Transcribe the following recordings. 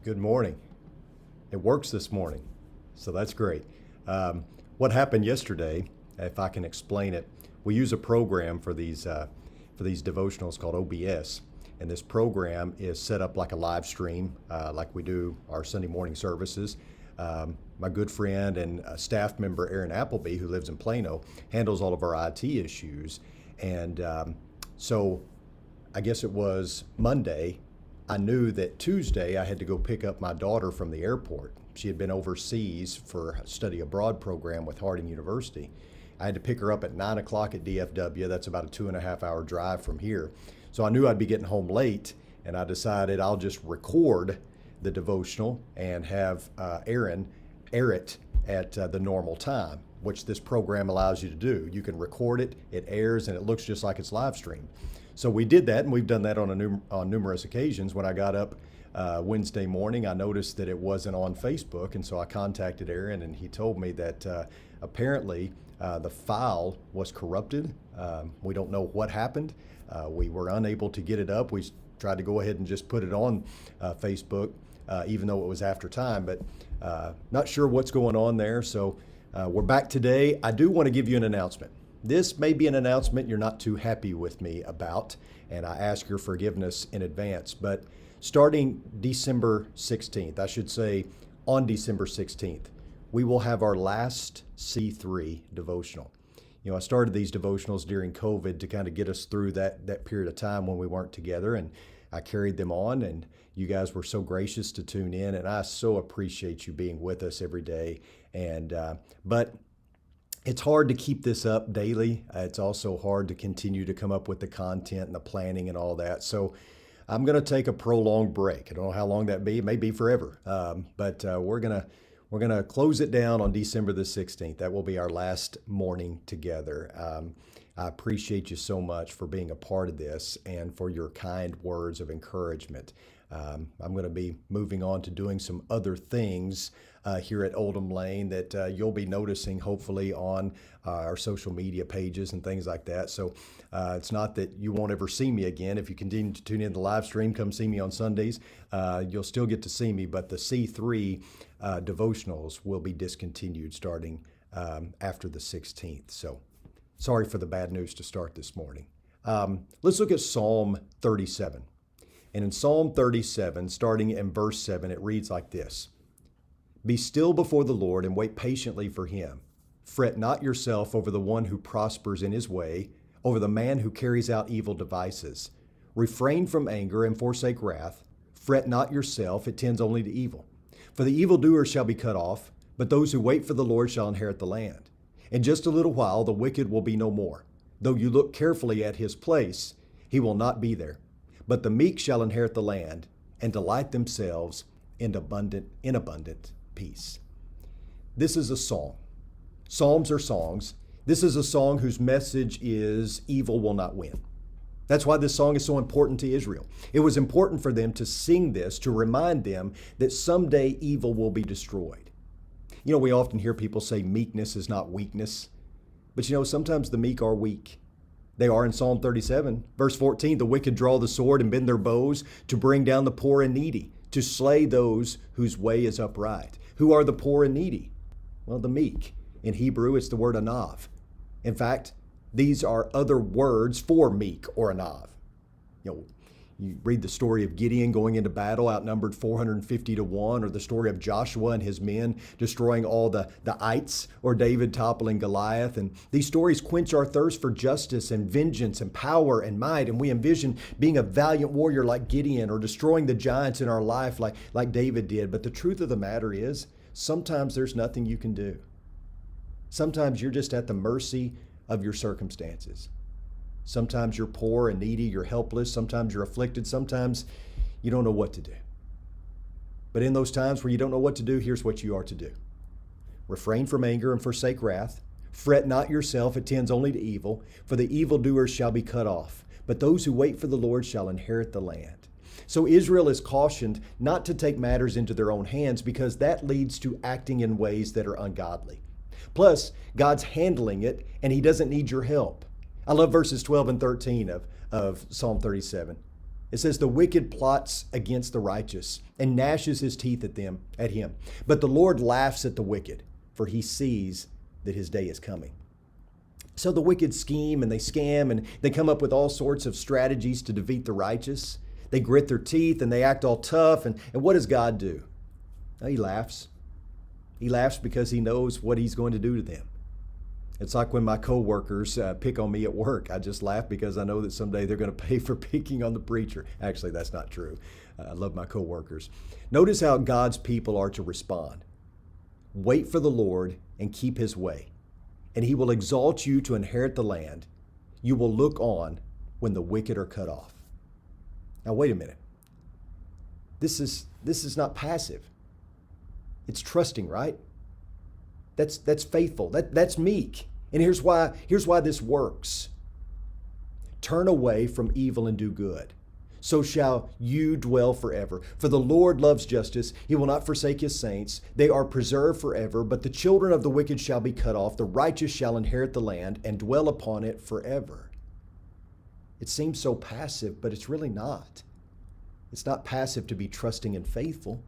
Good morning. It works this morning, so that's great. What happened yesterday, if I can explain it, we use a program for these devotionals called OBS, and this program is set up like a live stream, like we do our Sunday morning services. My good friend and staff member Aaron Appleby, who lives in Plano, handles all of our IT issues, and so I guess it was Monday. I knew that Tuesday I had to go pick up my daughter from the airport. She had been overseas for a study abroad program with Harding University. I had to pick her up at 9 o'clock at DFW. That's about a 2.5 hour drive from here. So I knew I'd be getting home late, and I decided I'll just record the devotional and have Aaron air it at the normal time, which this program allows you to do. You can record it, it airs, and it looks just like it's live streamed. So we did that, and we've done that on numerous occasions. When I got up Wednesday morning, I noticed that it wasn't on Facebook, and so I contacted Aaron, and he told me that apparently the file was corrupted. We don't know what happened. We were unable to get it up. We tried to go ahead and just put it on Facebook, even though it was after time, but not sure what's going on there. So we're back today. I do want to give you an announcement. This may be an announcement you're not too happy with me about, and I ask your forgiveness in advance. But starting December 16th, I should say on December 16th, we will have our last C3 devotional. You know, I started these devotionals during COVID to kind of get us through that period of time when we weren't together, and I carried them on, and you guys were so gracious to tune in, and I so appreciate you being with us every day. And but it's hard to keep this up daily. It's also hard to continue to come up with the content and the planning and all that. So I'm going to take a prolonged break. I don't know how long that be. It may be forever. But we're gonna close it down on December the 16th. That will be our last morning together. I appreciate you so much for being a part of this and for your kind words of encouragement. I'm going to be moving on to doing some other things here at Oldham Lane that you'll be noticing hopefully on our social media pages and things like that. So it's not that you won't ever see me again. If you continue to tune in the live stream, come see me on Sundays. You'll still get to see me, but the C3 devotionals will be discontinued starting after the 16th. So sorry for the bad news to start this morning. Let's look at Psalm 37. And in Psalm 37, starting in verse 7, it reads like this: Be still before the Lord and wait patiently for him. Fret not yourself over the one who prospers in his way, over the man who carries out evil devices. Refrain from anger and forsake wrath. Fret not yourself, it tends only to evil. For the evildoer shall be cut off, but those who wait for the Lord shall inherit the land. In just a little while the wicked will be no more. Though you look carefully at his place, he will not be there. But the meek shall inherit the land and delight themselves in abundant peace. This is a song. Psalms are songs. This is a song whose message is evil will not win. That's why this song is so important to Israel. It was important for them to sing this to remind them that someday evil will be destroyed. You know, we often hear people say meekness is not weakness, but you know, sometimes the meek are weak. They are in Psalm 37, verse 14, the wicked draw the sword and bend their bows to bring down the poor and needy, to slay those whose way is upright. Who are the poor and needy? Well, the meek. In Hebrew, it's the word anav. In fact, these are other words for meek or anav. You know, you read the story of Gideon going into battle, outnumbered 450 to 1, or the story of Joshua and his men destroying all the ites, or David toppling Goliath. And these stories quench our thirst for justice and vengeance and power and might. And we envision being a valiant warrior like Gideon, or destroying the giants in our life like David did. But the truth of the matter is, sometimes there's nothing you can do. Sometimes you're just at the mercy of your circumstances. Sometimes you're poor and needy, you're helpless, sometimes you're afflicted, sometimes you don't know what to do. But in those times where you don't know what to do, here's what you are to do. Refrain from anger and forsake wrath. Fret not yourself, it tends only to evil, for the evildoers shall be cut off, but those who wait for the Lord shall inherit the land. So Israel is cautioned not to take matters into their own hands, because that leads to acting in ways that are ungodly. Plus, God's handling it, and he doesn't need your help. I love verses 12 and 13 of Psalm 37. It says, the wicked plots against the righteous and gnashes his teeth at him. But the Lord laughs at the wicked, for he sees that his day is coming. So the wicked scheme and they scam and they come up with all sorts of strategies to defeat the righteous. They grit their teeth and they act all tough. And what does God do? He laughs. He laughs because he knows what he's going to do to them. It's like when my coworkers pick on me at work. I just laugh because I know that someday they're going to pay for picking on the preacher. Actually, that's not true. I love my coworkers. Notice how God's people are to respond. Wait for the Lord and keep his way, and he will exalt you to inherit the land. You will look on when the wicked are cut off. Now, wait a minute. This is not passive. It's trusting, right? That's faithful. That's meek. And here's why this works. Turn away from evil and do good. So shall you dwell forever. For the Lord loves justice. He will not forsake his saints. They are preserved forever. But the children of the wicked shall be cut off. The righteous shall inherit the land and dwell upon it forever. It seems so passive, but it's really not. It's not passive to be trusting and faithful.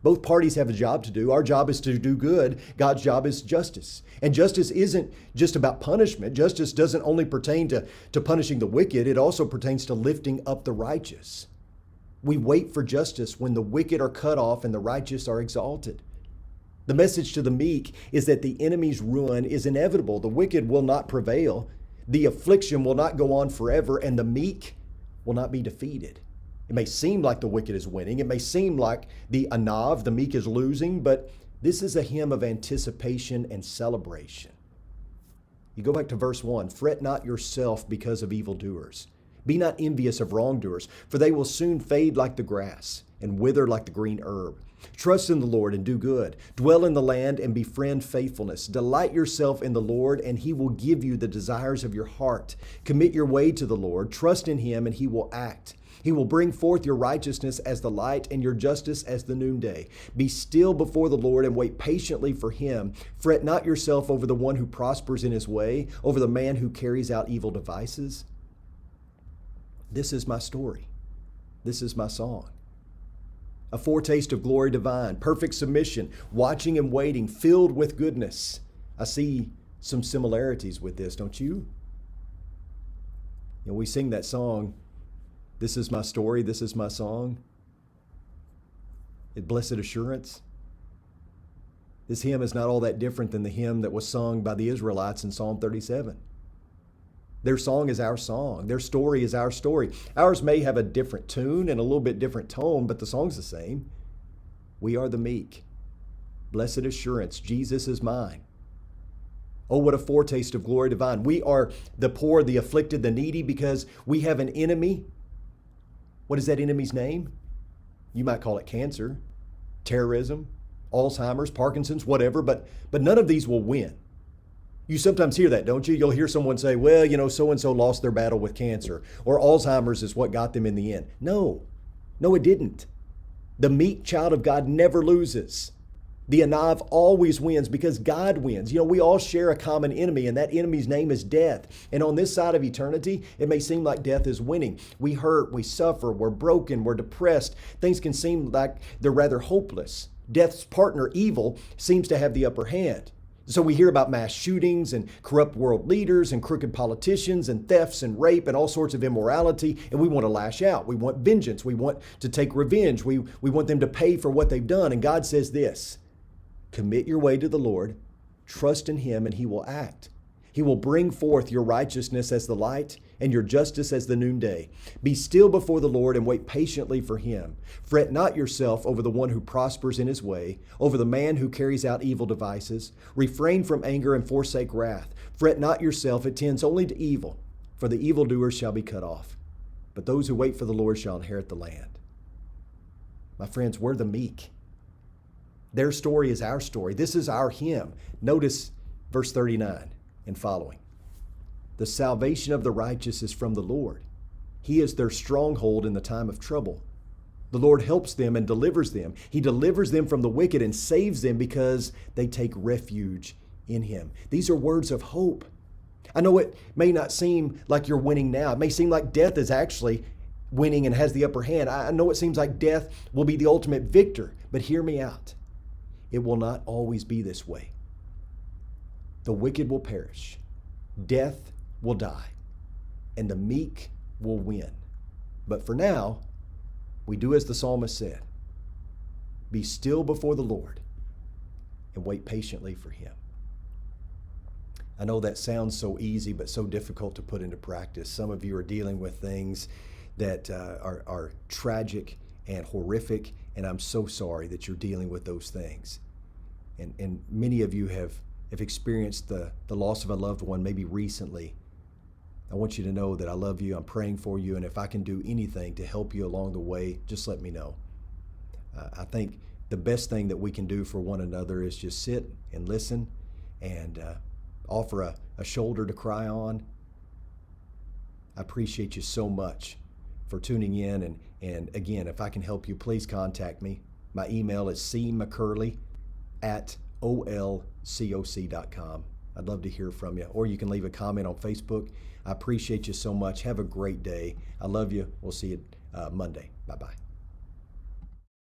Both parties have a job to do. Our job is to do good. God's job is justice. And justice isn't just about punishment. Justice doesn't only pertain to punishing the wicked. It also pertains to lifting up the righteous. We wait for justice when the wicked are cut off and the righteous are exalted. The message to the meek is that the enemy's ruin is inevitable. The wicked will not prevail. The affliction will not go on forever, and the meek will not be defeated. It may seem like the wicked is winning. It may seem like the anav, the meek, is losing, but this is a hymn of anticipation and celebration. You go back to verse 1. Fret not yourself because of evildoers. Be not envious of wrongdoers, for they will soon fade like the grass and wither like the green herb. Trust in the Lord and do good. Dwell in the land and befriend faithfulness. Delight yourself in the Lord, and he will give you the desires of your heart. Commit your way to the Lord. Trust in him, and he will act. He will bring forth your righteousness as the light and your justice as the noonday. Be still before the Lord and wait patiently for him. Fret not yourself over the one who prospers in his way, over the man who carries out evil devices. This is my story. This is my song. A foretaste of glory divine, perfect submission, watching and waiting, filled with goodness. I see some similarities with this, don't you? We sing that song, this is my story, this is my song. Blessed assurance. This hymn is not all that different than the hymn that was sung by the Israelites in Psalm 37. Their song is our song. Their story is our story. Ours may have a different tune and a little bit different tone, but the song's the same. We are the meek. Blessed assurance, Jesus is mine. Oh, what a foretaste of glory divine. We are the poor, the afflicted, the needy, because we have an enemy. What is that enemy's name? You might call it cancer, terrorism, Alzheimer's, Parkinson's, whatever, but none of these will win. You sometimes hear that, don't you? You'll hear someone say, well, so-and-so lost their battle with cancer, or Alzheimer's is what got them in the end. No, it didn't. The meek child of God never loses. The anav always wins because God wins. We all share a common enemy, and that enemy's name is death. And on this side of eternity, it may seem like death is winning. We hurt, we suffer, we're broken, we're depressed. Things can seem like they're rather hopeless. Death's partner, evil, seems to have the upper hand. So we hear about mass shootings and corrupt world leaders and crooked politicians and thefts and rape and all sorts of immorality, and we want to lash out. We want vengeance. We want to take revenge. We want them to pay for what they've done. And God says this, commit your way to the Lord, trust in him, and he will act. He will bring forth your righteousness as the light and your justice as the noonday. Be still before the Lord and wait patiently for him. Fret not yourself over the one who prospers in his way, over the man who carries out evil devices. Refrain from anger and forsake wrath. Fret not yourself, it tends only to evil, for the evildoers shall be cut off. But those who wait for the Lord shall inherit the land. My friends, we're the meek. Their story is our story. This is our hymn. Notice verse 39 and following. The salvation of the righteous is from the Lord. He is their stronghold in the time of trouble. The Lord helps them and delivers them. He delivers them from the wicked and saves them because they take refuge in him. These are words of hope. I know it may not seem like you're winning now. It may seem like death is actually winning and has the upper hand. I know it seems like death will be the ultimate victor, but hear me out. It will not always be this way. The wicked will perish, death will die, and the meek will win. But for now, we do as the psalmist said, be still before the Lord and wait patiently for him. I know that sounds so easy, but so difficult to put into practice. Some of you are dealing with things that are tragic and horrific, and I'm so sorry that you're dealing with those things. And many of you have experienced the loss of a loved one maybe recently. I want you to know that I love you, I'm praying for you, and if I can do anything to help you along the way, just let me know. I think the best thing that we can do for one another is just sit and listen and offer a shoulder to cry on. I appreciate you so much for tuning in. And again, if I can help you, please contact me. My email is cmccurley@olcoc.com. I'd love to hear from you. Or you can leave a comment on Facebook. I appreciate you so much. Have a great day. I love you. We'll see you Monday. Bye-bye.